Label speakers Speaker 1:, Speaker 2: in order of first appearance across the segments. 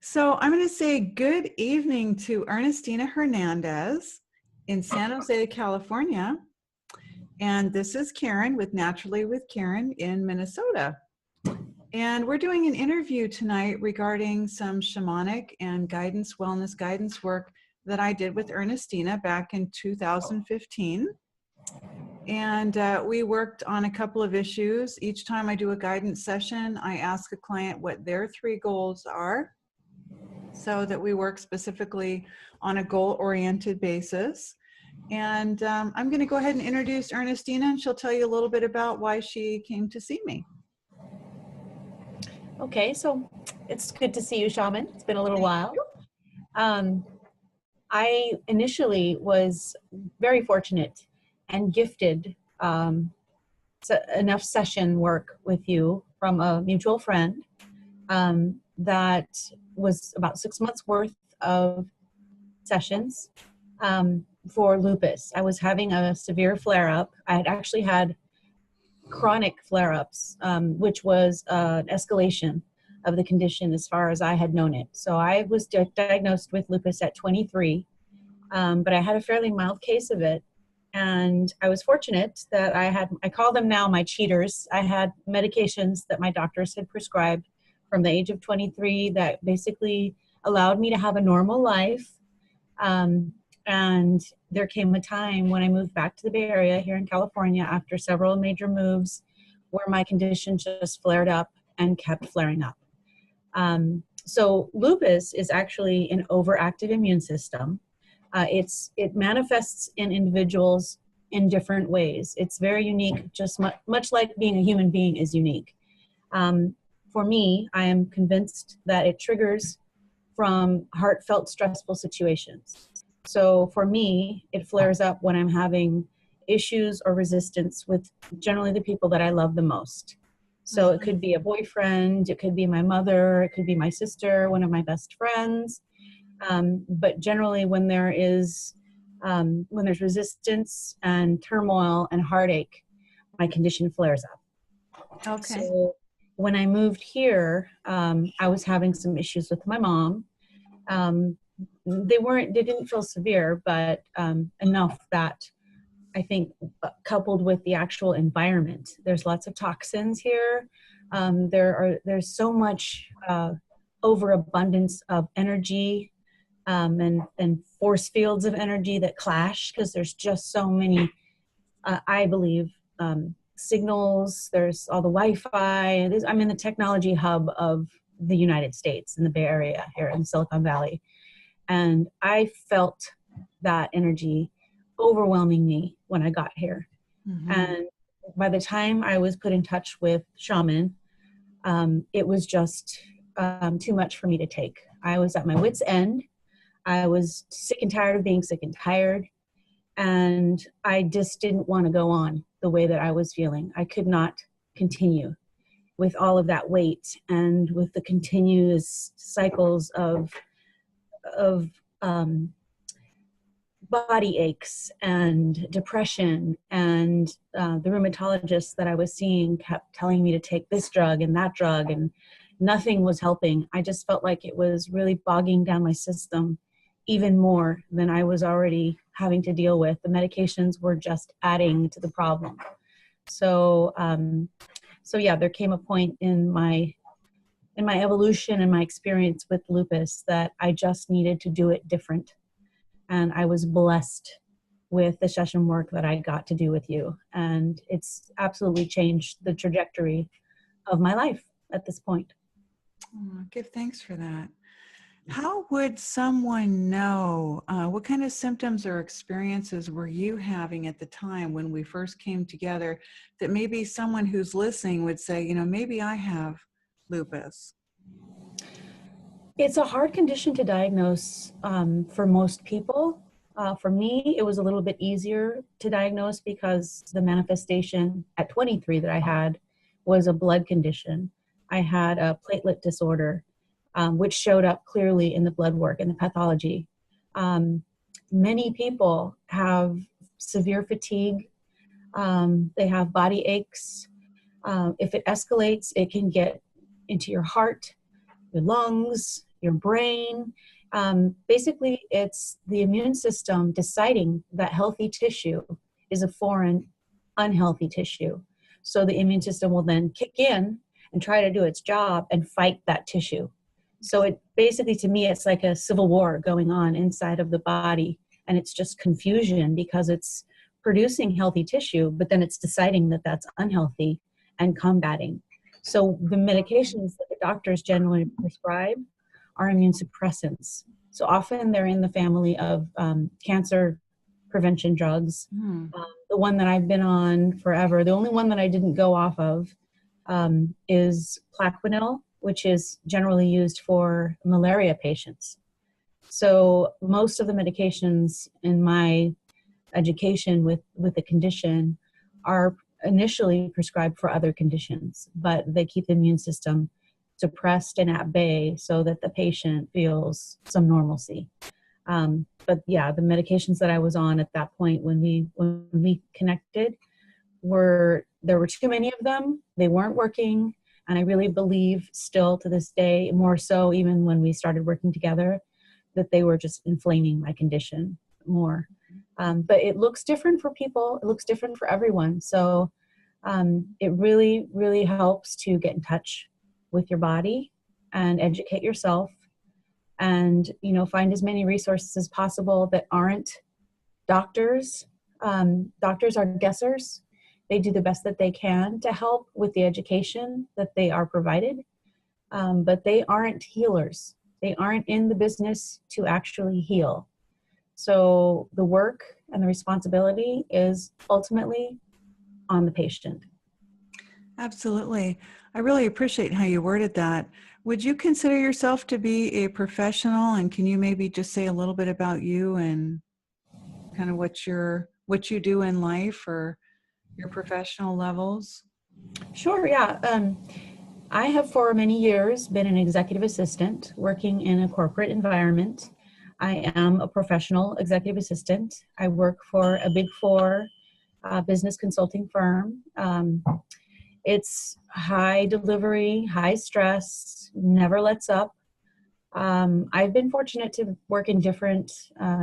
Speaker 1: So I'm going to say good evening to Ernestina Hernandez in San Jose, California. And this is Karen with Naturally with Karen in Minnesota. And we're doing an interview tonight regarding some shamanic and wellness guidance work that I did with Ernestina back in 2015. And we worked on a couple of issues. Each time I do a guidance session, I ask a client what their 3 goals are, so that we work specifically on a goal-oriented basis. And I'm going to go ahead and introduce Ernestina, and she'll tell you a little bit about why she came to see me.
Speaker 2: Okay, so it's good to see you, Shaman. It's been a little while. I initially was very fortunate and gifted enough session work with you from a mutual friend that was about 6 months worth of sessions for lupus. I was having a severe flare-up. I had actually had chronic flare-ups, which was an escalation of the condition as far as I had known it. So I was diagnosed with lupus at 23, but I had a fairly mild case of it. And I was fortunate that I call them now my cheaters. I had medications that my doctors had prescribed from the age of 23 that basically allowed me to have a normal life. And there came a time when I moved back to the Bay Area here in California after several major moves where my condition just flared up and kept flaring up. So lupus is actually an overactive immune system. It manifests in individuals in different ways. It's very unique, just much like being a human being is unique. For me, I am convinced that it triggers from heartfelt, stressful situations. So for me, it flares up when I'm having issues or resistance with generally the people that I love the most. So it could be a boyfriend, it could be my mother, it could be my sister, one of my best friends. But generally when there's resistance and turmoil and heartache, my condition flares up.
Speaker 1: Okay.
Speaker 2: So when I moved here, I was having some issues with my mom. They didn't feel severe, but enough that I think coupled with the actual environment, there's lots of toxins here. There's so much overabundance of energy and force fields of energy that clash because there's just so many, I believe, signals. There's all the Wi-Fi. I'm in the technology hub of the United States in the Bay Area here in Silicon Valley. And I felt that energy overwhelming me when I got here. Mm-hmm. And by the time I was put in touch with Shaman, it was just too much for me to take. I was at my wit's end. I was sick and tired of being sick and tired. And I just didn't want to go on the way that I was feeling. I could not continue with all of that weight and with the continuous cycles of body aches and depression, and the rheumatologist that I was seeing kept telling me to take this drug and that drug, and nothing was helping. I just felt like it was really bogging down my system even more than I was already having to deal with. The medications were just adding to the problem. So yeah, there came a point in my evolution and my experience with lupus that I just needed to do it different. And I was blessed with the session work that I got to do with you. And it's absolutely changed the trajectory of my life at this point.
Speaker 1: Oh, give thanks for that. How would someone know, what kind of symptoms or experiences were you having at the time when we first came together that maybe someone who's listening would say, maybe I have lupus?
Speaker 2: It's a hard condition to diagnose for most people. For me, it was a little bit easier to diagnose because the manifestation at 23 that I had was a blood condition. I had a platelet disorder, which showed up clearly in the blood work and the pathology. Many people have severe fatigue. They have body aches. If it escalates, it can get into your heart, your lungs, your brain. Basically, it's the immune system deciding that healthy tissue is a foreign, unhealthy tissue. So the immune system will then kick in and try to do its job and fight that tissue. So it basically, to me, it's like a civil war going on inside of the body, and it's just confusion because it's producing healthy tissue, but then it's deciding that that's unhealthy and combating. So the medications that the doctors generally prescribe are immune suppressants. So often they're in the family of cancer prevention drugs. The one that I've been on forever, the only one that I didn't go off of is Plaquenil, which is generally used for malaria patients. So most of the medications in my education with the condition are initially prescribed for other conditions, but they keep the immune system suppressed and at bay so that the patient feels some normalcy. But yeah, the medications that I was on at that point when we connected there were too many of them. They weren't working. And I really believe still to this day, more so even when we started working together, that they were just inflaming my condition more. But it looks different for people. It looks different for everyone. So it really, really helps to get in touch with your body and educate yourself and, find as many resources as possible that aren't doctors. Doctors are guessers. They do the best that they can to help with the education that they are provided, but they aren't healers. They aren't in the business to actually heal. So the work and the responsibility is ultimately on the patient.
Speaker 1: Absolutely. I really appreciate how you worded that. Would you consider yourself to be a professional? And can you maybe just say a little bit about you and kind of what you do in life or your professional levels?
Speaker 2: Sure, yeah. I have for many years been an executive assistant working in a corporate environment. I am a professional executive assistant. I work for a Big Four business consulting firm. It's high delivery, high stress, never lets up. I've been fortunate to work in different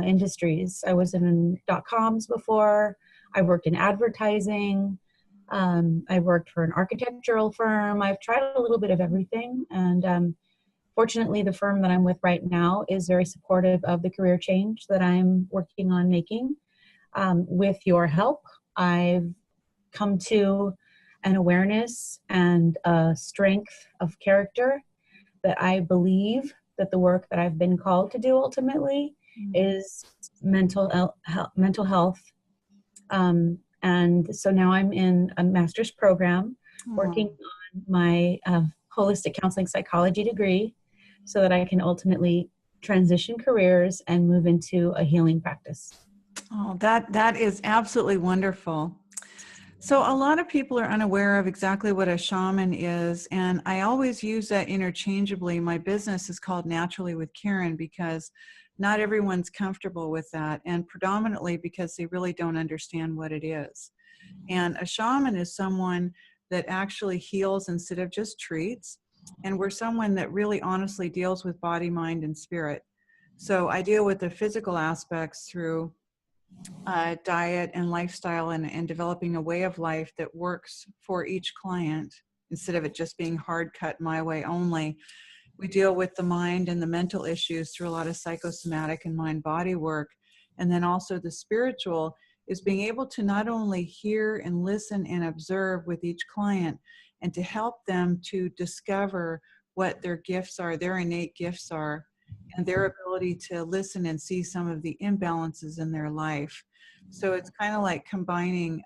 Speaker 2: industries. I was in .coms before. I worked in advertising. I worked for an architectural firm. I've tried a little bit of everything. And fortunately, the firm that I'm with right now is very supportive of the career change that I'm working on making. With your help, I've come to an awareness and a strength of character that I believe that the work that I've been called to do ultimately is mental health. And so now I'm in a master's program working on my holistic counseling psychology degree so that I can ultimately transition careers and move into a healing practice.
Speaker 1: Oh, that is absolutely wonderful. So a lot of people are unaware of exactly what a shaman is, and I always use that interchangeably. My business is called Naturally with Karen because not everyone's comfortable with that, and predominantly because they really don't understand what it is. And a shaman is someone that actually heals instead of just treats, and we're someone that really honestly deals with body, mind, and spirit. So I deal with the physical aspects through diet and lifestyle and developing a way of life that works for each client instead of it just being hard cut my way only. We deal with the mind and the mental issues through a lot of psychosomatic and mind body work. And then also the spiritual is being able to not only hear and listen and observe with each client and to help them to discover what their gifts are, their innate gifts are, and their ability to listen and see some of the imbalances in their life. So it's kind of like combining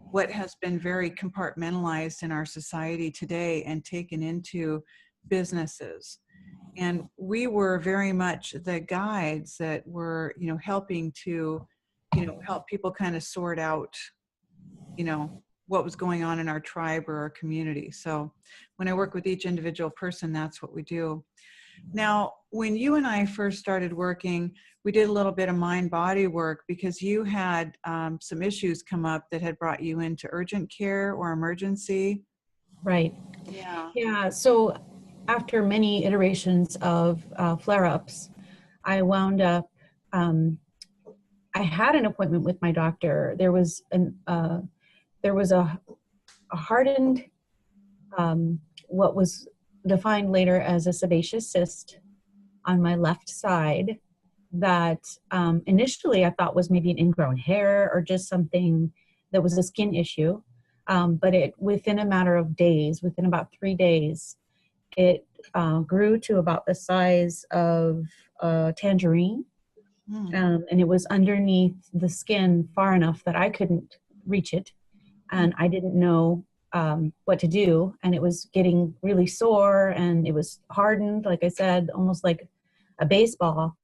Speaker 1: what has been very compartmentalized in our society today and taken into businesses. And we were very much the guides that were, helping to, help people kind of sort out, what was going on in our tribe or our community. So when I work with each individual person, that's what we do. Now, when you and I first started working, we did a little bit of mind-body work because you had some issues come up that had brought you into urgent care or emergency.
Speaker 2: Right.
Speaker 1: Yeah.
Speaker 2: Yeah. So after many iterations of flare-ups, I wound up, I had an appointment with my doctor. There was a hardened, what was defined later as a sebaceous cyst on my left side that initially I thought was maybe an ingrown hair or just something that was a skin issue. But within a matter of days, within about 3 days, it grew to about the size of a tangerine. And it was underneath the skin far enough that I couldn't reach it. And I didn't know what to do. And it was getting really sore and it was hardened, like I said, almost like a baseball.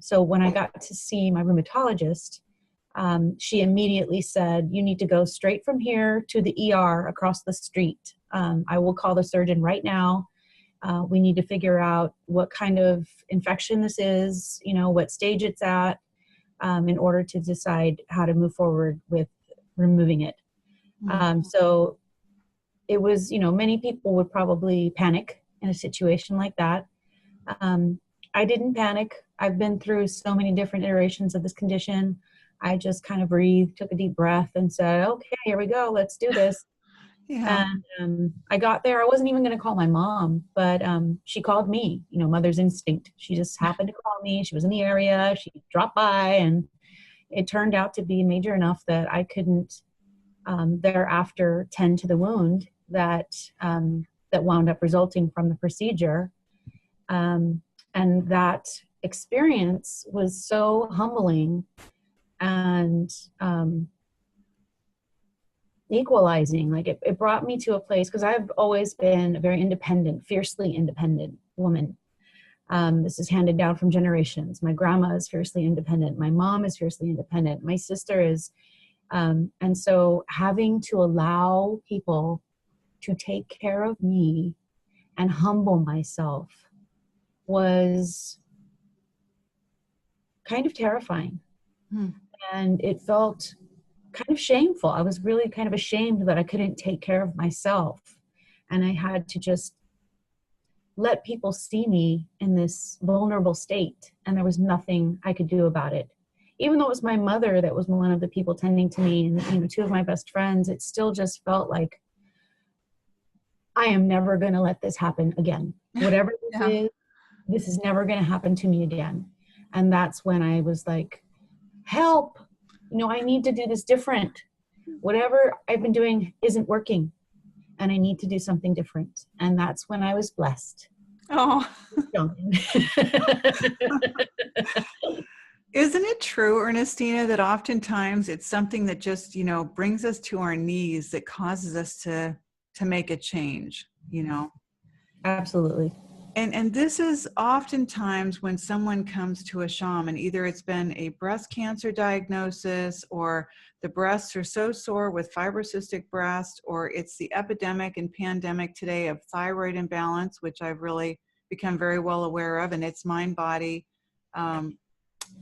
Speaker 2: So when I got to see my rheumatologist, she immediately said, you need to go straight from here to the ER across the street. I will call the surgeon right now. We need to figure out what kind of infection this is, what stage it's at, in order to decide how to move forward with removing it. So it was, many people would probably panic in a situation like that. I didn't panic. I've been through so many different iterations of this condition. I just kind of breathed, took a deep breath and said, okay, here we go. Let's do this.
Speaker 1: Yeah.
Speaker 2: And I got there. I wasn't even going to call my mom, but she called me, mother's instinct. She just happened to call me. She was in the area. She dropped by, and it turned out to be major enough that I couldn't thereafter tend to the wound that wound up resulting from the procedure. And that experience was so humbling and equalizing. Like it brought me to a place, because I've always been a very independent, fiercely independent woman. This is handed down from generations. My grandma is fiercely independent. My mom is fiercely independent. My sister is. And so having to allow people to take care of me and humble myself was kind of terrifying. And it felt kind of shameful. I was really kind of ashamed that I couldn't take care of myself. And I had to just let people see me in this vulnerable state. And there was nothing I could do about it. Even though it was my mother that was one of the people tending to me and two of my best friends, it still just felt like I am never going to let this happen again. Whatever this is, this is never going to happen to me again. And that's when I was like, help, I need to do this different. Whatever I've been doing isn't working and I need to do something different. And that's when I was blessed.
Speaker 1: Oh. Isn't it true, Ernestina, that oftentimes it's something that just, brings us to our knees, that causes us to make a change,
Speaker 2: Absolutely.
Speaker 1: And this is oftentimes when someone comes to a shaman, either it's been a breast cancer diagnosis, or the breasts are so sore with fibrocystic breast, or it's the epidemic and pandemic today of thyroid imbalance, which I've really become very well aware of, and it's mind-body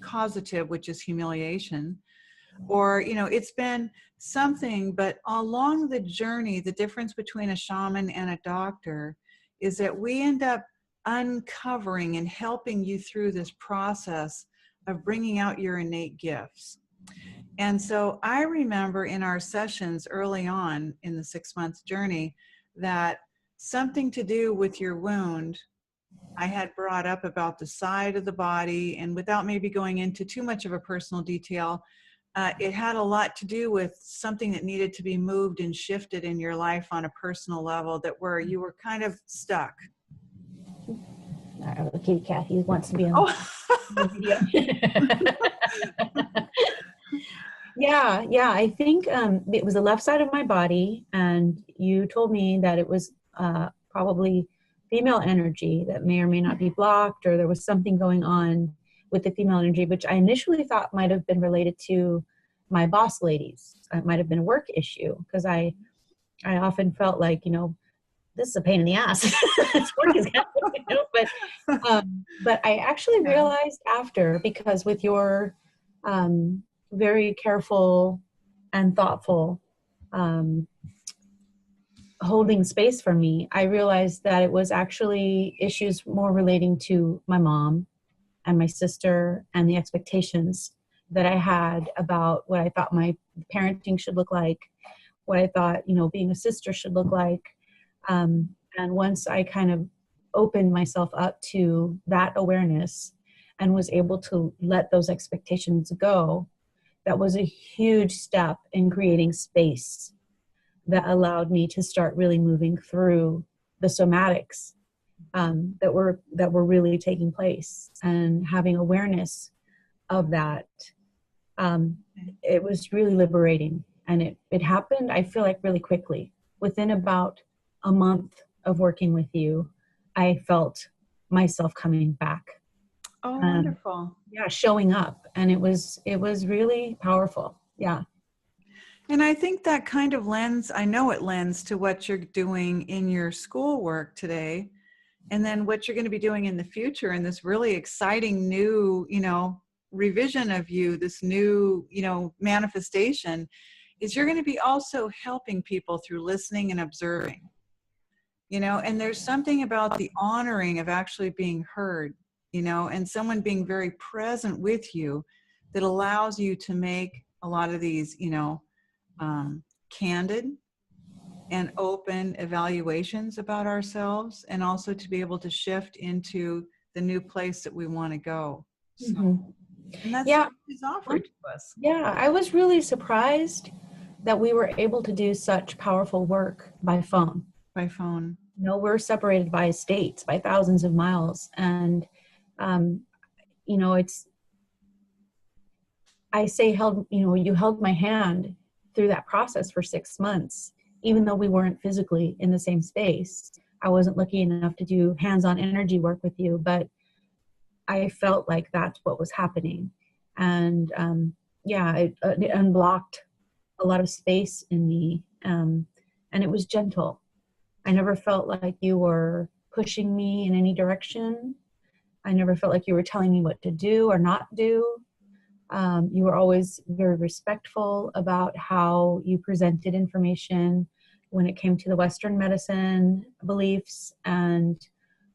Speaker 1: causative, which is humiliation. Or, it's been something, but along the journey, the difference between a shaman and a doctor is that we end up uncovering and helping you through this process of bringing out your innate gifts. And so I remember in our sessions early on in the 6-month journey that something to do with your wound I had brought up about the side of the body, and without maybe going into too much of a personal detail, it had a lot to do with something that needed to be moved and shifted in your life on a personal level, that where you were kind of stuck.
Speaker 2: Okay, Kathy wants to be on the video. Yeah. I think it was the left side of my body, and you told me that it was probably female energy that may or may not be blocked, or there was something going on with the female energy, which I initially thought might have been related to my boss ladies. It might have been a work issue, because I often felt like, this is a pain in the ass. This work is but I actually realized after, because with your very careful and thoughtful holding space for me, I realized that it was actually issues more relating to my mom and my sister and the expectations that I had about what I thought my parenting should look like, what I thought, being a sister should look like. And once I kind of opened myself up to that awareness and was able to let those expectations go, that was a huge step in creating space that allowed me to start really moving through the somatics that were really taking place, and having awareness of that. It was really liberating, and it happened, I feel like, really quickly. Within about a month of working with you, I felt myself coming back.
Speaker 1: Oh, wonderful.
Speaker 2: Yeah, showing up, and it was really powerful. Yeah.
Speaker 1: And I think that kind of lends, I know it lends to what you're doing in your schoolwork today, and then what you're going to be doing in the future in this really exciting new, revision of you, this new, manifestation, is you're going to be also helping people through listening and observing, and there's something about the honoring of actually being heard, and someone being very present with you that allows you to make a lot of these, candid and open evaluations about ourselves, and also to be able to shift into the new place that we want to go. So, and that's
Speaker 2: Yeah.
Speaker 1: what is offered to us.
Speaker 2: Yeah, I was really surprised that we were able to do such powerful work by phone.
Speaker 1: By phone.
Speaker 2: We're separated by states, by thousands of miles. And, you held my hand through that process for 6 months, even though we weren't physically in the same space. I wasn't lucky enough to do hands-on energy work with you, but I felt like that's what was happening. And it unblocked a lot of space in me. And it was gentle. I never felt like you were pushing me in any direction. I never felt like you were telling me what to do or not do. You were always very respectful about how you presented information when it came to the Western medicine beliefs and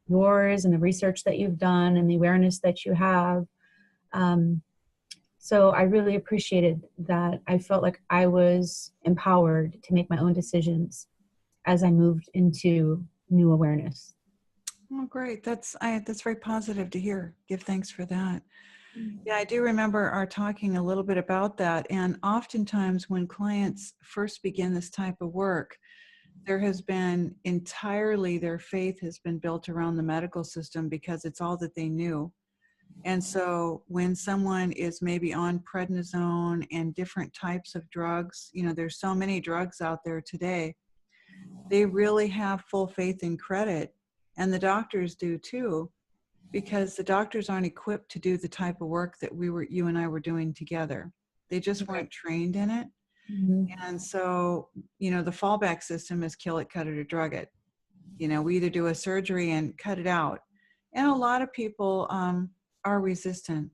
Speaker 2: yours, and the research that you've done and the awareness that you have. So I really appreciated that. I felt like I was empowered to make my own decisions as I moved into new awareness.
Speaker 1: Oh, great. That's very positive to hear. Give thanks for that. Yeah, I do remember our talking a little bit about that. And oftentimes when clients first begin this type of work, there has been entirely, their faith has been built around the medical system because it's all that they knew. And so when someone is maybe on prednisone and different types of drugs, there's so many drugs out there today, they really have full faith and credit. And the doctors do too, because the doctors aren't equipped to do the type of work that you and I were doing together. They just weren't trained in it. And so, the fallback system is kill it, cut it, or drug it. We either do a surgery and cut it out. And a lot of people are resistant.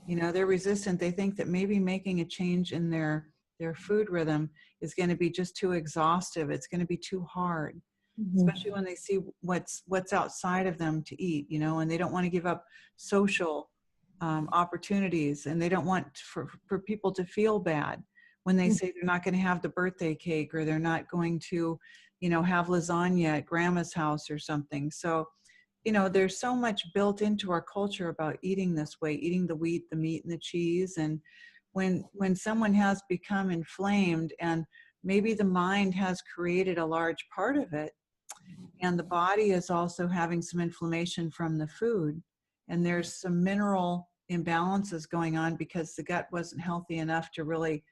Speaker 1: They're resistant. They think that maybe making a change in their food rhythm is going to be just too exhaustive. It's going to be too hard. Especially when they see what's outside of them to eat, and they don't want to give up social opportunities, and they don't want for people to feel bad when they say they're not going to have the birthday cake, or they're not going to, have lasagna at grandma's house or something. So, there's so much built into our culture about eating this way, eating the wheat, the meat, and the cheese. And when someone has become inflamed, and maybe the mind has created a large part of it, and the body is also having some inflammation from the food, and there's some mineral imbalances going on because the gut wasn't healthy enough to really,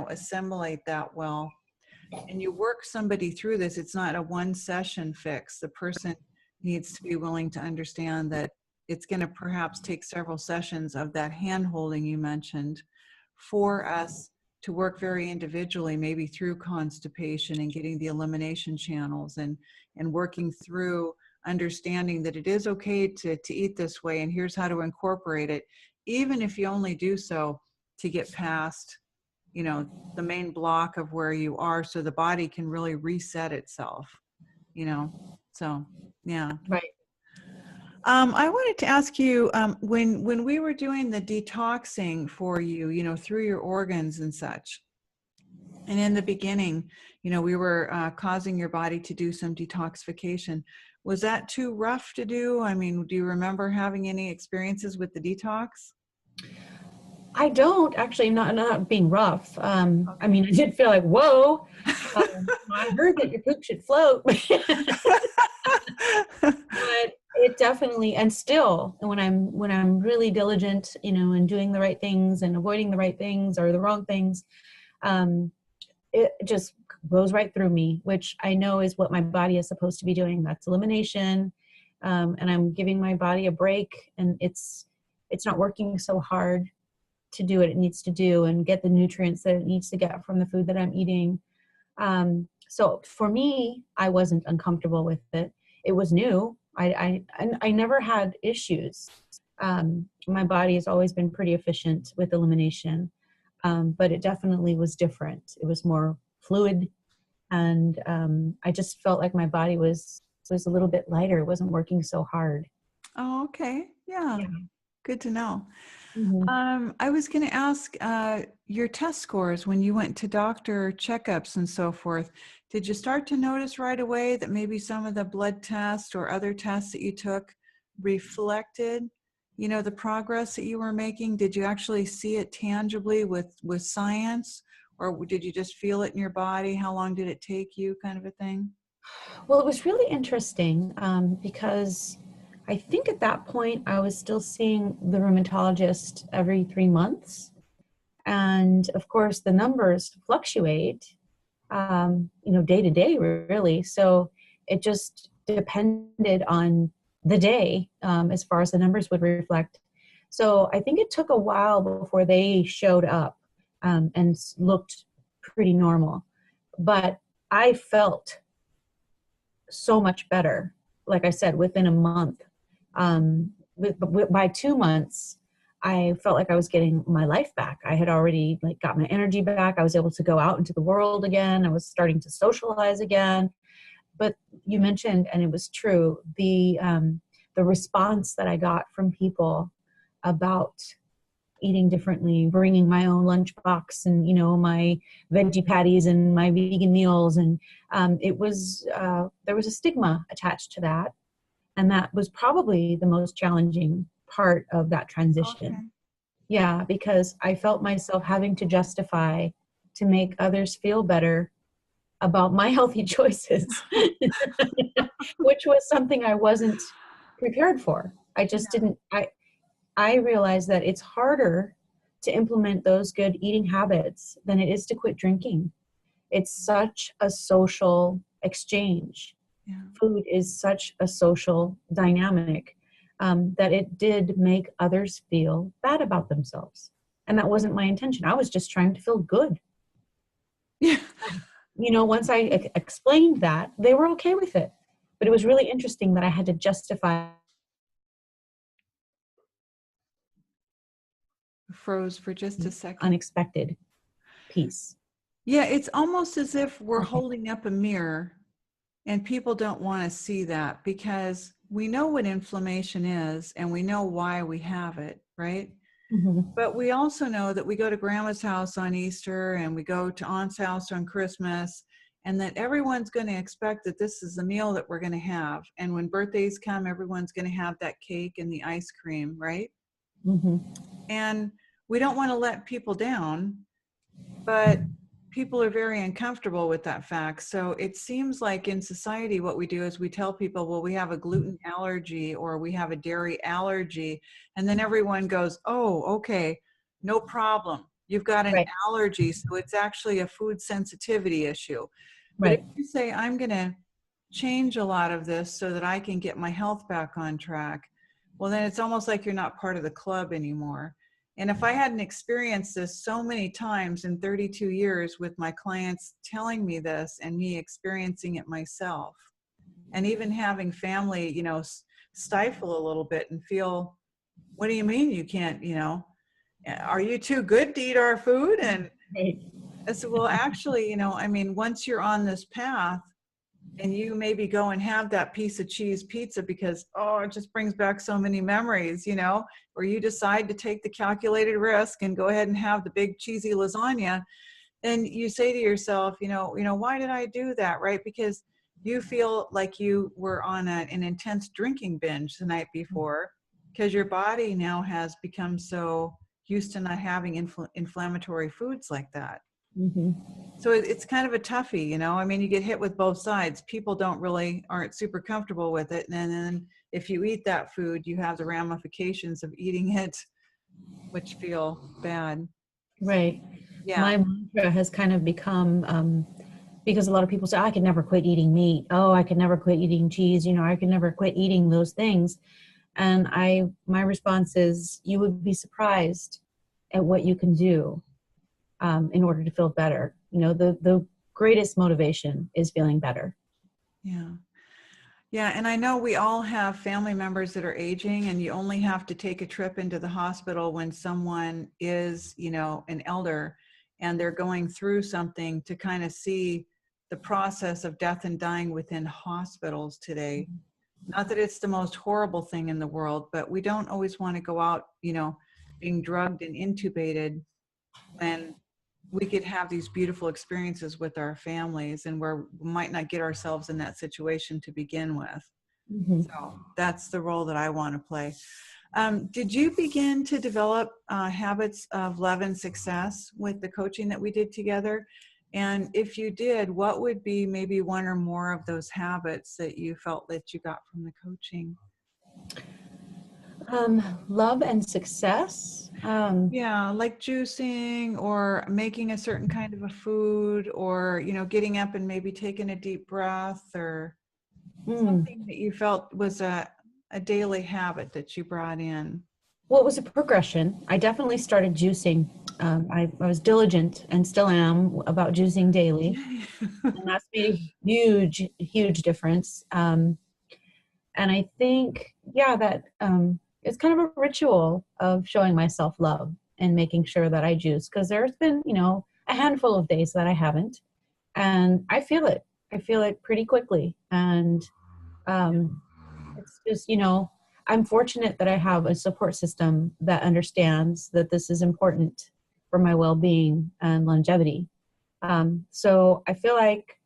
Speaker 1: assimilate that well. And you work somebody through this. It's not a one session fix. The person needs to be willing to understand that it's going to perhaps take several sessions of that hand holding you mentioned for us to work very individually, maybe through constipation and getting the elimination channels, and working through understanding that it is okay to eat this way, and here's how to incorporate it, even if you only do so to get past you know, the main block of where you are, so the body can really reset itself, you know. So yeah.
Speaker 2: Right.
Speaker 1: I wanted to ask you, when we were doing the detoxing for you, you know, through your organs and such, and in the beginning, you know, we were causing your body to do some detoxification. Was that too rough to do? I mean, do you remember having any experiences with the detox?
Speaker 2: I don't actually, not being rough. I
Speaker 1: Okay.
Speaker 2: mean, I did feel like, whoa, I heard that your poop should float. But it definitely, and still when I'm really diligent, you know, and doing the right things and avoiding the right things or the wrong things, um, it just goes right through me, which I know is what my body is supposed to be doing. That's elimination. And I'm giving my body a break, and it's not working so hard to do what it needs to do and get the nutrients that it needs to get from the food that I'm eating. So for me, I wasn't uncomfortable with it. It was new. I never had issues. My body has always been pretty efficient with elimination, but it definitely was different. It was more fluid, and I just felt like my body was a little bit lighter. It wasn't working so hard.
Speaker 1: Oh, okay. Yeah.
Speaker 2: Yeah.
Speaker 1: Good to know.
Speaker 2: Mhm.
Speaker 1: I was going to ask your test scores when you went to doctor checkups and so forth. Did you start to notice right away that maybe some of the blood tests or other tests that you took reflected, you know, the progress that you were making? Did you actually see it tangibly with science, or did you just feel it in your body? How long did it take you, kind of a thing?
Speaker 2: Well, it was really interesting because I think at that point I was still seeing the rheumatologist every 3 months. And of course, the numbers fluctuate, you know, day to day, really. So it just depended on the day as far as the numbers would reflect. So I think it took a while before they showed up and looked pretty normal. But I felt so much better, like I said, within a month. By 2 months, I felt like I was getting my life back. I had already like got my energy back. I was able to go out into the world again. I was starting to socialize again. But you mentioned, and it was true, the response that I got from people about eating differently, bringing my own lunchbox and, you know, my veggie patties and my vegan meals. And it was, there was a stigma attached to that. And that was probably the most challenging part of that transition.
Speaker 1: Okay.
Speaker 2: Yeah, because I felt myself having to justify to make others feel better about my healthy choices, which was something I wasn't prepared for. I just didn't, I realized that it's harder to implement those good eating habits than it is to quit drinking. It's such a social exchange.
Speaker 1: Yeah.
Speaker 2: Food is such a social dynamic that it did make others feel bad about themselves. And that wasn't my intention. I was just trying to feel good.
Speaker 1: Yeah.
Speaker 2: You know, once I explained that, they were okay with it. But it was really interesting that I had to justify
Speaker 1: Froze for just a second.
Speaker 2: unexpected piece.
Speaker 1: Yeah, it's almost as if we're
Speaker 2: Okay.
Speaker 1: holding up a mirror and people don't want to see that, because we know what inflammation is and we know why we have it, right?
Speaker 2: Mhm.
Speaker 1: But we also know that we go to grandma's house on Easter and we go to aunt's house on Christmas, and that everyone's going to expect that this is the meal that we're going to have. And when birthdays come, everyone's going to have that cake and the ice cream, right?
Speaker 2: Mhm.
Speaker 1: And we don't want to let people down, but people are very uncomfortable with that fact. So it seems like in society, what we do is we tell people, well, we have a gluten allergy or we have a dairy allergy. And then everyone goes, oh, okay, no problem. You've got an
Speaker 2: Right.
Speaker 1: allergy. So it's actually a food sensitivity issue. But if
Speaker 2: Right.
Speaker 1: you say, I'm going to change a lot of this so that I can get my health back on track, well, then it's almost like you're not part of the club anymore. And if I hadn't experienced this so many times in 32 years with my clients telling me this and me experiencing it myself, and even having family, you know, stifle a little bit and feel, what do you mean you can't, you know, are you too good to eat our food? And
Speaker 2: Right.
Speaker 1: I said, well, actually, I mean, once you're on this path and you maybe go and have that piece of cheese pizza because, oh, it just brings back so many memories, or you decide to take the calculated risk and go ahead and have the big cheesy lasagna, and you say to yourself, why did I do that, right? Because you feel like you were on an intense drinking binge the night before because your body now has become so used to not having inflammatory foods like that.
Speaker 2: Mm-hmm.
Speaker 1: So it's kind of a toughie, I mean, you get hit with both sides. People aren't super comfortable with it. And then if you eat that food, you have the ramifications of eating it, which feel bad.
Speaker 2: Right.
Speaker 1: Yeah.
Speaker 2: My mantra has kind of become, because a lot of people say, I could never quit eating meat. Oh, I could never quit eating cheese. I could never quit eating those things. And my response is, you would be surprised at what you can do in order to feel better. The greatest motivation is feeling better.
Speaker 1: Yeah. Yeah. And I know we all have family members that are aging, and you only have to take a trip into the hospital when someone is, an elder and they're going through something to kind of see the process of death and dying within hospitals today. Not that it's the most horrible thing in the world, but we don't always want to go out, being drugged and intubated when we could have these beautiful experiences with our families, and where we might not get ourselves in that situation to begin with.
Speaker 2: Mm-hmm.
Speaker 1: So that's the role that I want to play. Did you begin to develop habits of love and success with the coaching that we did together? And if you did, what would be maybe one or more of those habits that you felt that you got from the coaching?
Speaker 2: Love and success.
Speaker 1: Yeah, like juicing or making a certain kind of a food, or, getting up and maybe taking a deep breath, or something that you felt was a daily habit that you brought in.
Speaker 2: Well, it was a progression. I definitely started juicing. I was diligent and still am about juicing daily. And that's made a huge, huge difference. And I think, yeah, that it's kind of a ritual of showing myself love and making sure that I juice, because there's been, a handful of days that I haven't, and I feel it. I feel it pretty quickly. And it's just, I'm fortunate that I have a support system that understands that this is important for my well-being and longevity. So I feel like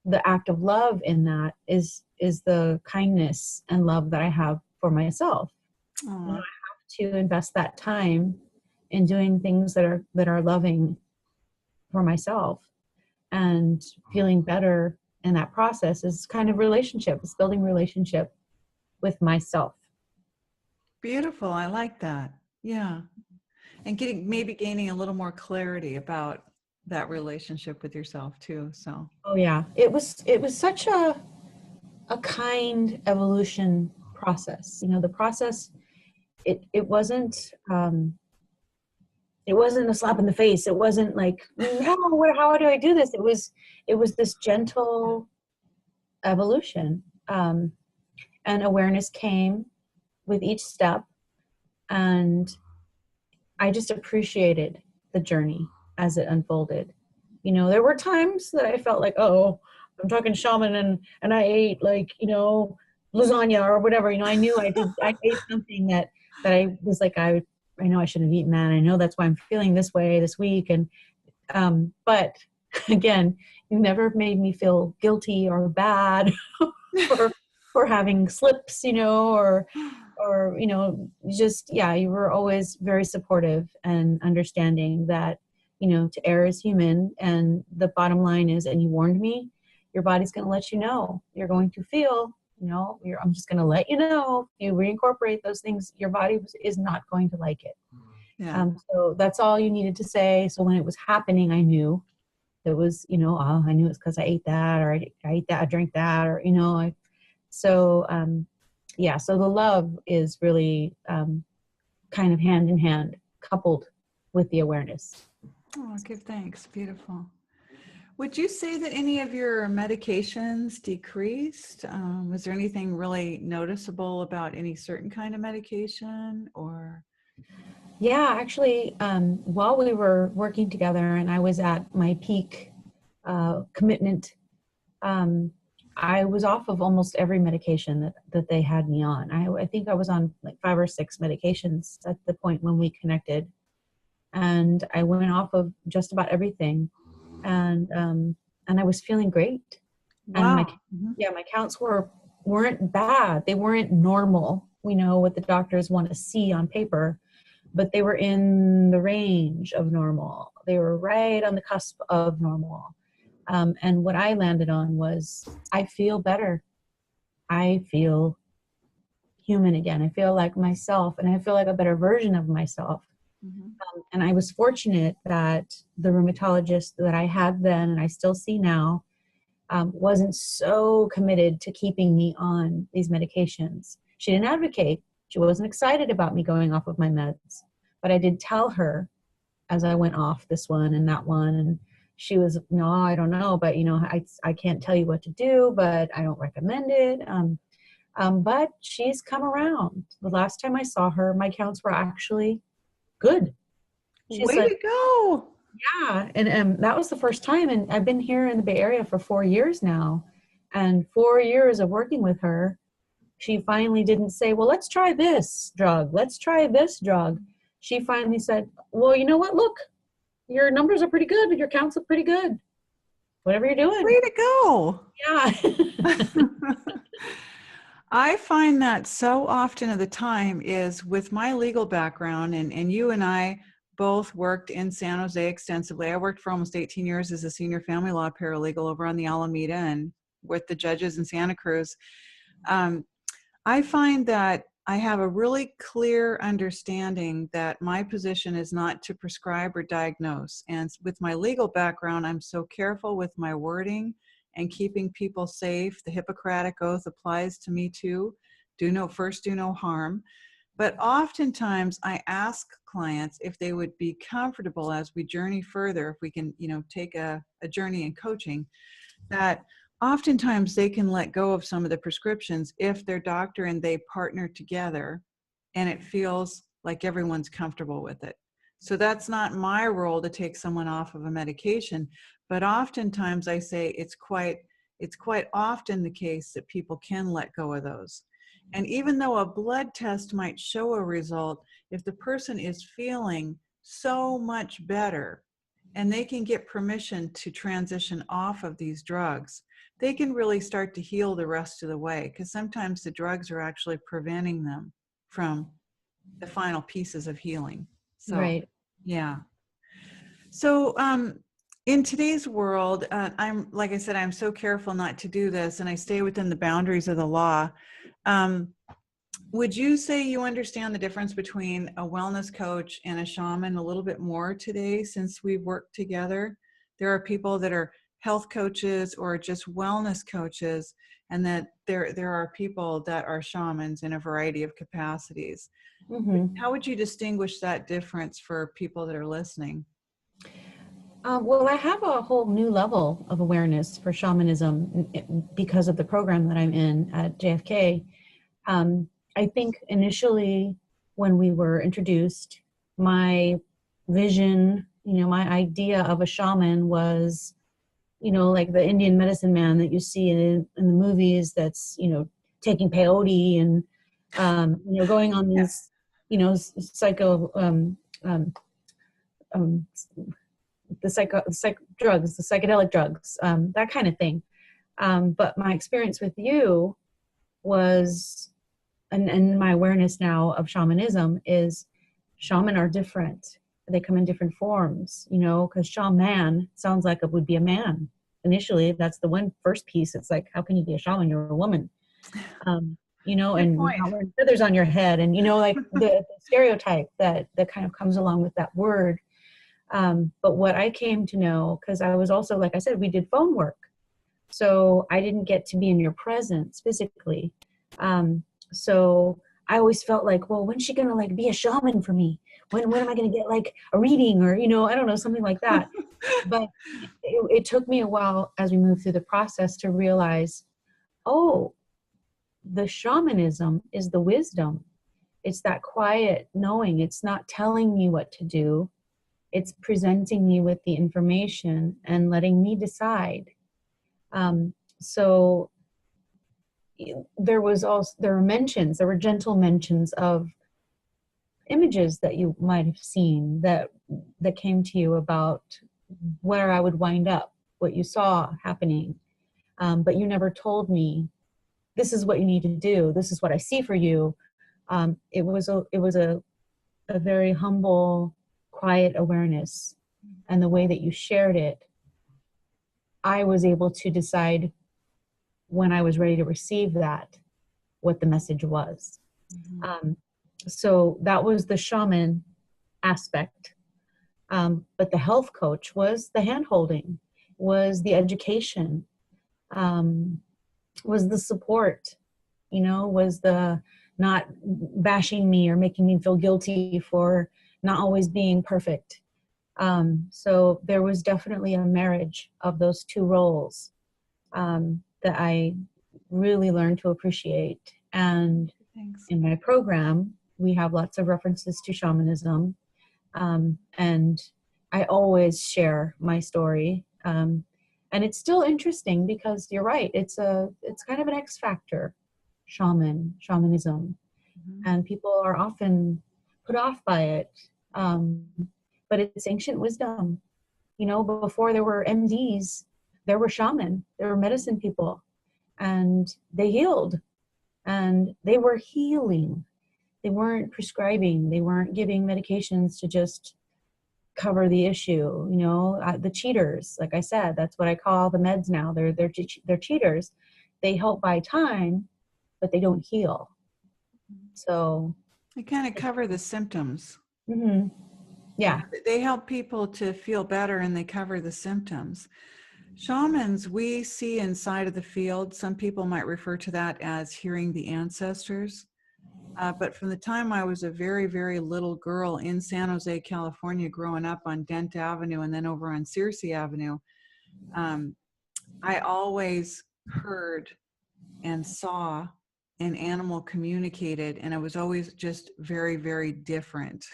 Speaker 2: the act of love in that is the kindness and love that I have for myself. I have to invest that time in doing things that are loving for myself, and feeling better in that process is kind of relationship. It's building relationship with myself.
Speaker 1: Beautiful. I like that. Yeah. And gaining a little more clarity about that relationship with yourself too. So,
Speaker 2: Oh yeah, it was such a kind evolution process. The process, it wasn't it wasn't a slap in the face. It wasn't like, no, how do I do this? It was this gentle evolution, and awareness came with each step, and I just appreciated the journey as it unfolded. There were times that I felt like, oh, I'm talking shaman, and I ate like, lasagna or whatever. I knew I ate something that I was like, I know I shouldn't have eaten that. I know that's why I'm feeling this way this week. And but again, you never made me feel guilty or bad for having slips, or just, yeah, you were always very supportive and understanding that, to err is human, and the bottom line is, and you warned me, your body's going to let you know. You're going to feel, I'm just going to let you know, if you reincorporate those things, your body is not going to like it.
Speaker 1: yeah.
Speaker 2: So that's all you needed to say. So when it was happening, I knew it was, I knew it's because I ate that, or I ate that, I drank that, or, so the love is really kind of hand in hand, coupled with the awareness.
Speaker 1: Oh, give thanks. Beautiful. Would you say that any of your medications decreased? Was there anything really noticeable about any certain kind of medication, or
Speaker 2: Yeah, actually, while we were working together and I was at my peak commitment, um, I was off of almost every medication that they had me on. I think I was on like 5 or 6 medications at the point when we connected. And I went off of just about everything. And I was feeling great. And my,
Speaker 1: Wow. Mhm.
Speaker 2: yeah, my counts weren't bad. They weren't normal. We know what the doctors want to see on paper, but they were in the range of normal. They were right on the cusp of normal. And what I landed on was I feel better. I feel human again. I feel like myself, and I feel like a better version of myself.
Speaker 1: Mhm.
Speaker 2: And I was fortunate that the rheumatologist that I had then and I still see now wasn't so committed to keeping me on these medications. She didn't advocate. She wasn't excited about me going off of my meds. But I did tell her as I went off this one and that one. And she was, no, I don't know, but I can't tell you what to do, but I don't recommend it. But she's come around. The last time I saw her, my counts were actually good. She's
Speaker 1: Way
Speaker 2: like,
Speaker 1: to go.
Speaker 2: yeah. And that was the first time. And I've been here in the Bay Area for 4 years now. And 4 years of working with her, she finally didn't say, well, let's try this drug. Let's try this drug. She finally said, well, you know what? Look, your numbers are pretty good. Your counts look pretty good. Whatever you're doing.
Speaker 1: Way to go.
Speaker 2: Yeah.
Speaker 1: I find that so often of the time is with my legal background, and you and I both worked in San Jose extensively. I worked for almost 18 years as a senior family law paralegal over on the Alameda and with the judges in Santa Cruz. Um, I find that I have a really clear understanding that my position is not to prescribe or diagnose. And with my legal background, I'm so careful with my wording and keeping people safe. The Hippocratic Oath applies to me too. Do no harm. But oftentimes I ask clients if they would be comfortable as we journey further, if we can, take a journey in coaching, that oftentimes they can let go of some of the prescriptions if their doctor and they partner together and it feels like everyone's comfortable with it. So that's not my role to take someone off of a medication, but oftentimes I say it's quite often the case that people can let go of those. And even though a blood test might show a result, if the person is feeling so much better and they can get permission to transition off of these drugs, they can really start to heal the rest of the way, because sometimes the drugs are actually preventing them from the final pieces of healing. So,
Speaker 2: Right.
Speaker 1: yeah. So, in today's world, like I said, I'm so careful not to do this, and I stay within the boundaries of the law. Would you say you understand the difference between a wellness coach and a shaman a little bit more today since we've worked together? There are people that are health coaches or just wellness coaches, and that there are people that are shamans in a variety of capacities.
Speaker 2: Mm-hmm.
Speaker 1: How would you distinguish that difference for people that are listening?
Speaker 2: Well, I have a whole new level of awareness for shamanism because of the program that I'm in at JFK. I think initially when we were introduced, my vision, my idea of a shaman was, like the Indian medicine man that you see in the movies that's, taking peyote and, going on
Speaker 1: Yeah.
Speaker 2: these, psycho, um, drugs, the psychedelic drugs, that kind of thing. But my experience with you was, and my awareness now of shamanism is shaman are different. They come in different forms, because shaman sounds like it would be a man. Initially, that's the first piece. It's like, how can you be a shaman? You're a woman.
Speaker 1: Good
Speaker 2: And
Speaker 1: point.
Speaker 2: not wearing feathers on your head, and like the stereotype that kind of comes along with that word. But what I came to know, because I was also, like I said, we did phone work. So I didn't get to be in your presence physically. So I always felt like, well, when's she going to like be a shaman for me? When am I going to get like a reading or, I don't know, something like that. But it took me a while as we moved through the process to realize, oh, the shamanism is the wisdom. It's that quiet knowing. It's not telling me what to do. It's presenting me with the information and letting me decide. So there were gentle mentions of images that you might have seen that came to you about where I would wind up, what you saw happening. But you never told me, this is what you need to do. This is what I see for you. It was a very humble, quiet awareness. And the way that you shared it, I was able to decide when I was ready to receive that, what the message was.
Speaker 1: Mm-hmm.
Speaker 2: So that was the shaman aspect. But the health coach was the hand-holding, was the education, was the support, was the not bashing me or making me feel guilty for not always being perfect. So there was definitely a marriage of those two roles that I really learned to appreciate. And
Speaker 1: Thanks.
Speaker 2: in my program, we have lots of references to shamanism. And I always share my story. And it's still interesting because you're right. It's kind of an X factor, shamanism.
Speaker 1: Mm-hmm.
Speaker 2: And people are often put off by it. But it's ancient wisdom. Before there were MDs, there were shaman, there were medicine people, and they healed, and they were healing. They weren't prescribing. They weren't giving medications to just cover the issue. The cheaters, like I said, that's what I call the meds now. They're cheaters. They help buy time, but they don't heal. So
Speaker 1: They kind of cover the symptoms.
Speaker 2: mm-hmm. Yeah.
Speaker 1: They help people to feel better, and they cover the symptoms. Shamans, we see inside of the field. Some people might refer to that as hearing the ancestors. But from the time I was a very, very little girl in San Jose, California, growing up on Dent Avenue and then over on Searcy Avenue, I always heard and saw an animal communicated, and it was always just very, very different.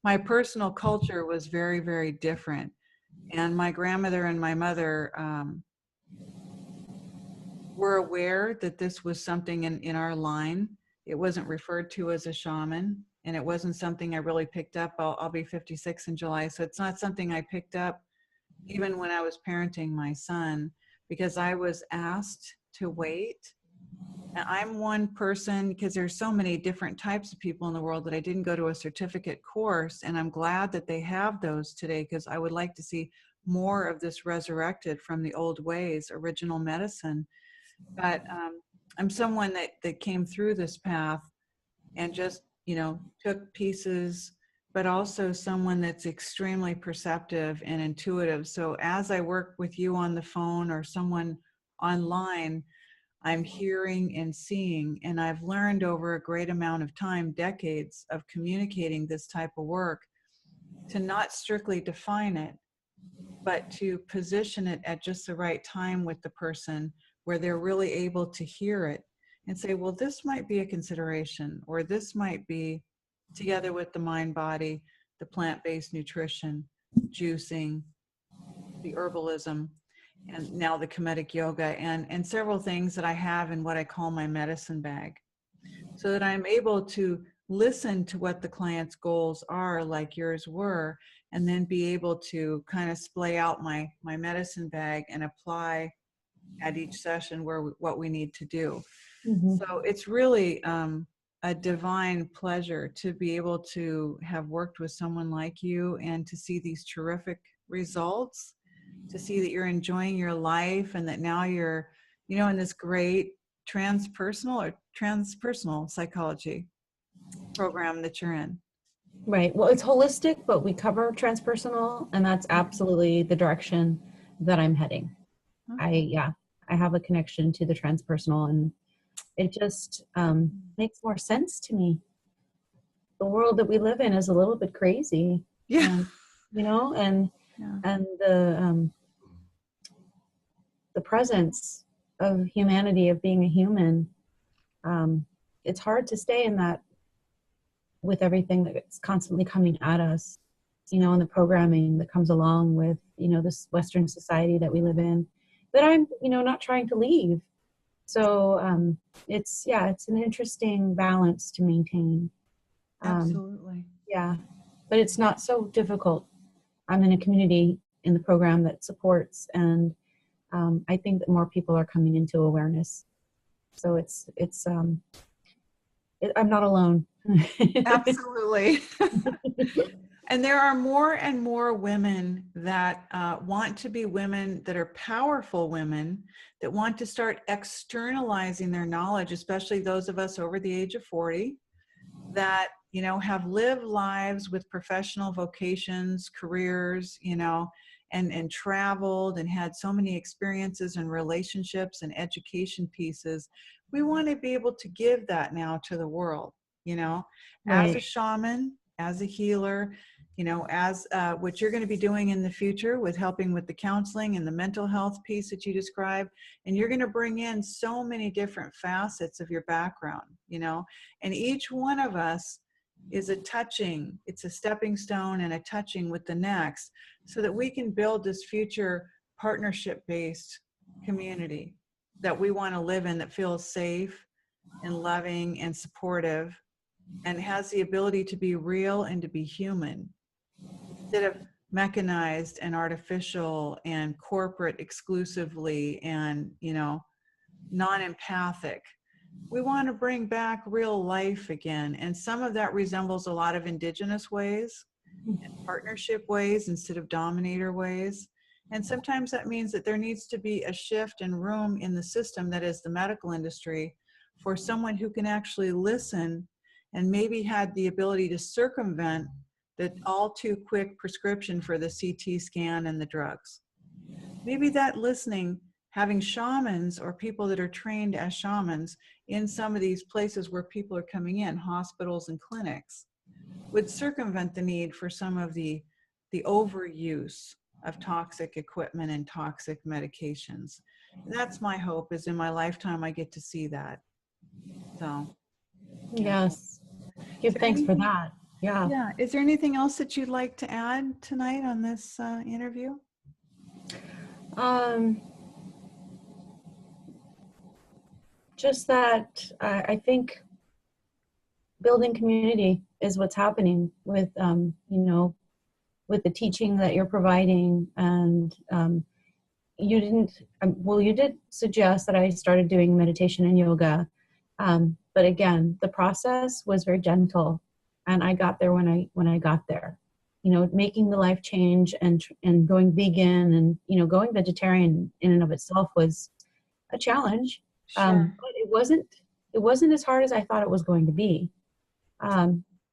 Speaker 1: My personal culture was very, very different. And my grandmother and my mother were aware that this was something in our line. It wasn't referred to as a shaman, and it wasn't something I really picked up. I'll be 56 in July, so it's not something I picked up even when I was parenting my son, because I was asked to wait. And I'm one person, because there's so many different types of people in the world, that I didn't go to a certificate course, and I'm glad that they have those today, because I would like to see more of this resurrected from the old ways, original medicine. But I'm someone that came through this path and just, took pieces, but also someone that's extremely perceptive and intuitive. So as I work with you on the phone or someone online, I'm hearing and seeing, and I've learned over a great amount of time, decades of communicating this type of work, to not strictly define it, but to position it at just the right time with the person, where they're really able to hear it and say, well, this might be a consideration, or this might be together with the mind body, the plant-based nutrition, juicing, the herbalism, and now the Kemetic yoga, and several things that I have in what I call my medicine bag, so that I'm able to listen to what the client's goals are, like yours were, and then be able to kind of splay out my medicine bag and apply at each session what we need to do.
Speaker 2: Mm-hmm.
Speaker 1: So it's really a divine pleasure to be able to have worked with someone like you and to see these terrific results, to see that you're enjoying your life, and that now you're, in this great transpersonal psychology program that you're in.
Speaker 2: Right. Well, it's holistic, but we cover transpersonal, and that's absolutely the direction that I'm heading.
Speaker 1: Okay.
Speaker 2: I have a connection to the transpersonal, and it just makes more sense to me. The world that we live in is a little bit crazy.
Speaker 1: Yeah.
Speaker 2: And, and the presence of humanity, of being a human, it's hard to stay in that with everything that's constantly coming at us, you know, and the programming that comes along with, you know, this Western society that we live in, that I'm, you know, not trying to leave. So it's, yeah, it's an interesting balance to maintain.
Speaker 1: Absolutely.
Speaker 2: Yeah, but it's not so difficult. I'm in a community in the program that supports, and I think that more people are coming into awareness. So I'm not alone.
Speaker 1: Absolutely. And there are more and more women that want to be women that are powerful women, that want to start externalizing their knowledge, especially those of us over the age of 40 that, you know, have lived lives with professional vocations, careers, you know, and traveled and had so many experiences and relationships and education pieces. We want to be able to give that now to the world, you know, as a
Speaker 2: Right.
Speaker 1: shaman, as a healer, you know, as what you're going to be doing in the future with helping with the counseling and the mental health piece that you described. And you're going to bring in so many different facets of your background, you know, and each one of us is a touching, it's a stepping stone and a touching with the next, so that we can build this future partnership-based community that we want to live in, that feels safe and loving and supportive and has the ability to be real and to be human instead of mechanized and artificial and corporate exclusively and, you know, non-empathic. We want to bring back real life again. And some of that resembles a lot of indigenous ways and partnership ways instead of dominator ways. And sometimes that means that there needs to be a shift and room in the system that is the medical industry for someone who can actually listen and maybe had the ability to circumvent the all too quick prescription for the CT scan and the drugs. Maybe that listening, having shamans or people that are trained as shamans in some of these places where people are coming in, hospitals and clinics, would circumvent the need for some of the overuse of toxic equipment and toxic medications. That's my hope, is in my lifetime I get to see that. So yeah.
Speaker 2: Yes. Give thanks for that. Yeah.
Speaker 1: Yeah. Is there anything else that you'd like to add tonight on this interview?
Speaker 2: Just that I think building community is what's happening with, you know, with the teaching that you're providing. And you didn't, well, you did suggest that I started doing meditation and yoga. But again, the process was very gentle, and I got there when I got there. You know, making the life change and going vegan and, you know, going vegetarian in and of itself was a challenge.
Speaker 1: Sure.
Speaker 2: But it wasn't as hard as I thought it was going to be.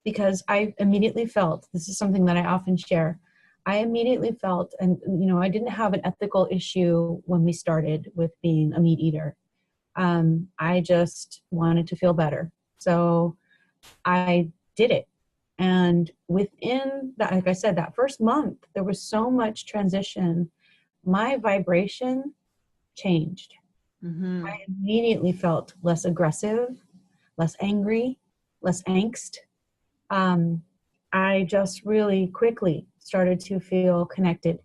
Speaker 2: Because I immediately felt, this is something that I often share, I immediately felt, and, you know, I didn't have an ethical issue when we started with being a meat eater. I just wanted to feel better. So I did it. And within that, like I said, that first month, there was so much transition. My vibration changed.
Speaker 1: Mm-hmm.
Speaker 2: I immediately felt less aggressive, less angry, less angst. I just really quickly started to feel connected,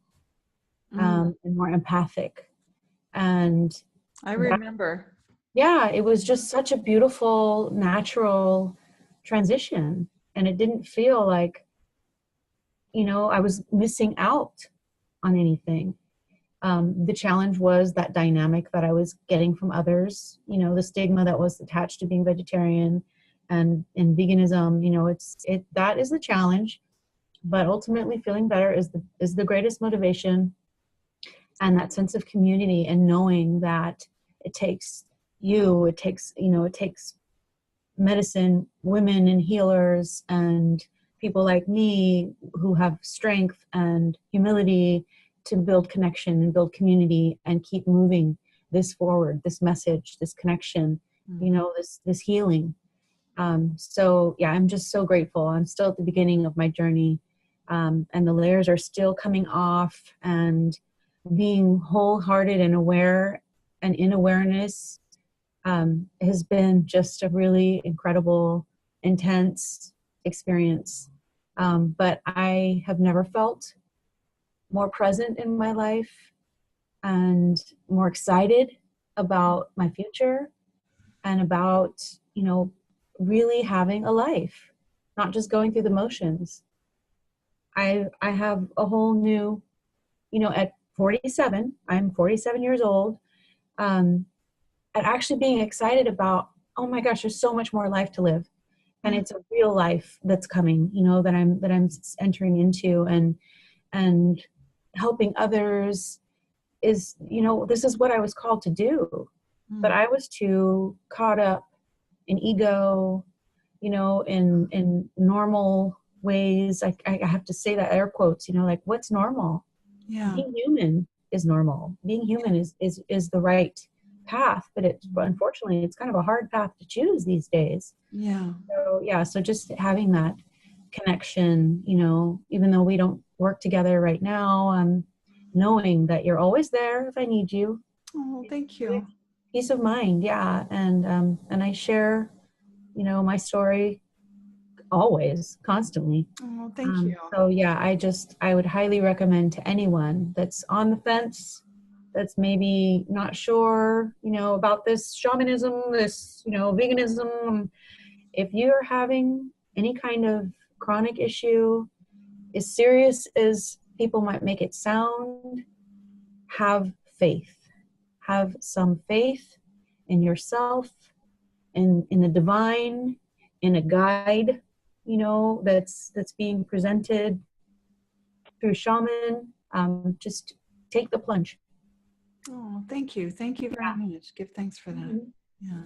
Speaker 2: and more empathic. And
Speaker 1: I
Speaker 2: that,
Speaker 1: remember.
Speaker 2: yeah, it was just such a beautiful, natural transition. And it didn't feel like, you know, I was missing out on anything. The challenge was that dynamic that I was getting from others, you know, the stigma that was attached to being vegetarian and veganism, you know, that is the challenge. But ultimately feeling better is the greatest motivation, and that sense of community and knowing that it takes medicine, women and healers and people like me who have strength and humility to build connection and build community and keep moving this forward, this message, this connection, you know, this healing. So yeah, I'm just so grateful. I'm still at the beginning of my journey, and the layers are still coming off, and being wholehearted and aware and in awareness has been just a really incredible, intense experience. But I have never felt more present in my life and more excited about my future and about, really having a life, not just going through the motions. I have a whole new, at 47, I'm 47 years old, and actually being excited about, oh my gosh, there's so much more life to live. And it's a real life that's coming, that I'm entering into, and helping others is, this is what I was called to do. But I was too caught up in ego, in normal ways. I have to say that, air quotes, like, what's normal?
Speaker 1: Yeah.
Speaker 2: Being human is normal. Being human is the right path, but unfortunately it's kind of a hard path to choose these days.
Speaker 1: Yeah.
Speaker 2: So just having that connection, even though we don't work together right now, knowing that you're always there if I need you.
Speaker 1: Oh, thank you.
Speaker 2: Peace of mind. Yeah. And I share, my story always, constantly.
Speaker 1: Oh, thank you.
Speaker 2: So yeah, I would highly recommend to anyone that's on the fence, that's maybe not sure, about this shamanism, this, veganism. If you're having any kind of chronic issue, as serious as people might make it sound, have faith. Have some faith in yourself, in the divine, in a guide, that's being presented through shaman. Just take the plunge.
Speaker 1: Oh, thank you. Thank you very much. Give thanks for that.
Speaker 2: Mm-hmm.
Speaker 1: Yeah.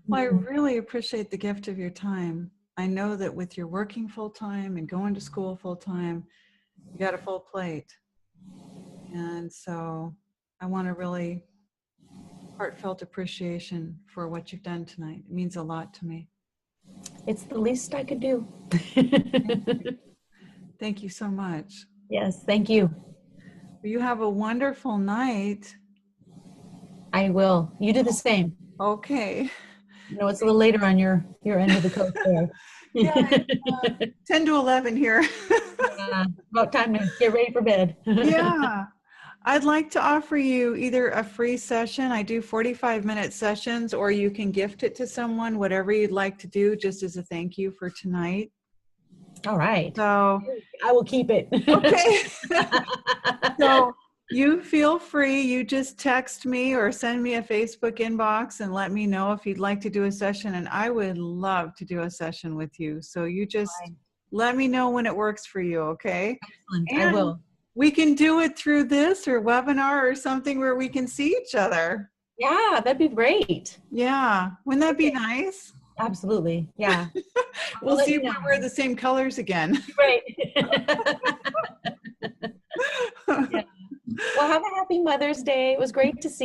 Speaker 1: Well, I really appreciate the gift of your time. I know that with your working full time and going to school full time, you got a full plate. And so I want to really heartfelt appreciation for what you've done tonight. It means a lot to me.
Speaker 2: It's the least I could do.
Speaker 1: Thank you so much.
Speaker 2: Yes, thank you.
Speaker 1: You have a wonderful night.
Speaker 2: I will. You do the same.
Speaker 1: Okay.
Speaker 2: It's a little later on your end of the coast there.
Speaker 1: Yeah, 10 to 11 here.
Speaker 2: Yeah, about time to get ready for bed.
Speaker 1: Yeah. I'd like to offer you either a free session. I do 45-minute sessions, or you can gift it to someone, whatever you'd like to do, just as a thank you for tonight.
Speaker 2: All right.
Speaker 1: So
Speaker 2: I will keep it.
Speaker 1: Okay. So you feel free. You just text me or send me a Facebook inbox and let me know if you'd like to do a session. And I would love to do a session with you. So you just let me know when it works for you. Okay.
Speaker 2: Excellent.
Speaker 1: And
Speaker 2: I will.
Speaker 1: we can do it through this or webinar or something where we can see each other.
Speaker 2: Yeah, that'd be great.
Speaker 1: Yeah. Wouldn't that be nice?
Speaker 2: Absolutely. Yeah.
Speaker 1: We'll see if we wear the same colors again.
Speaker 2: Right. Yeah. Well, have a happy Mother's Day. It was great to see you.